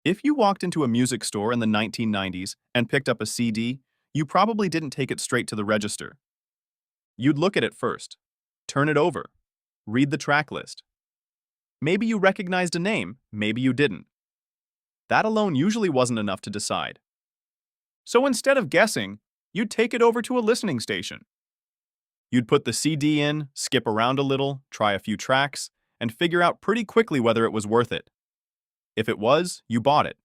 If you walked into a music store in the 1990s and picked up a CD, you probably didn't take it straight to the register. You'd look at it first, turn it over, read the track list. Maybe you recognized a name, maybe you didn't. That alone usually wasn't enough to decide. So instead of guessing, you'd take it over to a listening station. You'd put the CD in, skip around a little, try a few tracks, and figure out pretty quickly whether it was worth it. If it was, you bought it.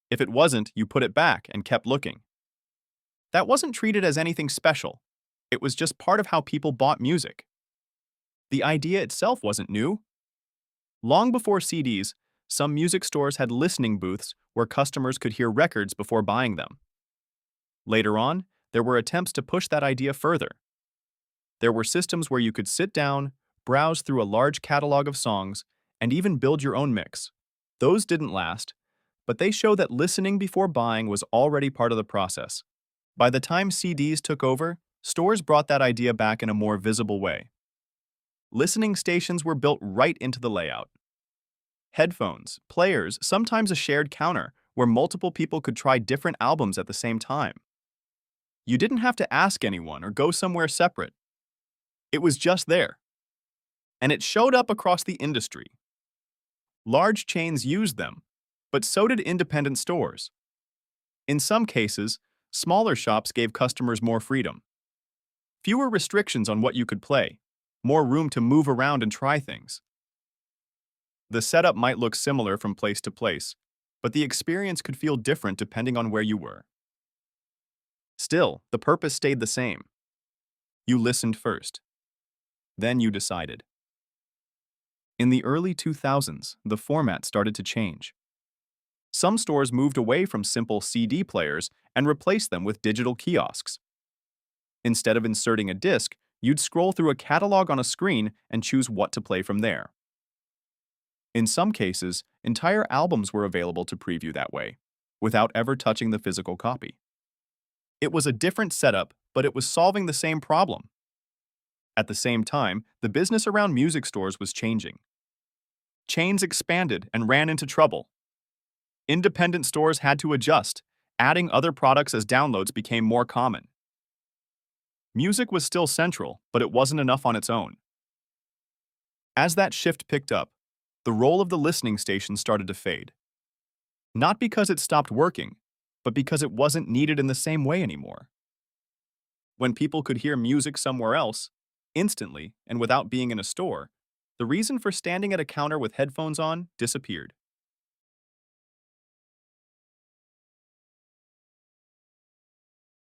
If it wasn't, you put it back and kept looking. That wasn't treated as anything special. It was just part of how people bought music. The idea itself wasn't new. Long before CDs, some music stores had listening booths where customers could hear records before buying them. Later on, there were attempts to push that idea further. There were systems where you could sit down, browse through a large catalog of songs, and even build your own mix. Those didn't last, but they show that listening before buying was already part of the process. By the time CDs took over, stores brought that idea back in a more visible way. Listening stations were built right into the layout. Headphones, players, sometimes a shared counter where multiple people could try different albums at the same time. You didn't have to ask anyone or go somewhere separate. It was just there. And it showed up across the industry. Large chains used them, but so did independent stores. In some cases, smaller shops gave customers more freedom. Fewer restrictions on what you could play, more room to move around and try things. The setup might look similar from place to place, but the experience could feel different depending on where you were. Still, the purpose stayed the same. You listened first. Then you decided. In the early 2000s, the format started to change. Some stores moved away from simple CD players and replaced them with digital kiosks. Instead of inserting a disc, you'd scroll through a catalog on a screen and choose what to play from there. In some cases, entire albums were available to preview that way, without ever touching the physical copy. It was a different setup, but it was solving the same problem. At the same time, the business around music stores was changing. Chains expanded and ran into trouble. Independent stores had to adjust, adding other products as downloads became more common. Music was still central, but it wasn't enough on its own. As that shift picked up, the role of the listening station started to fade. Not because it stopped working, but because it wasn't needed in the same way anymore. When people could hear music somewhere else, instantly and without being in a store, the reason for standing at a counter with headphones on disappeared.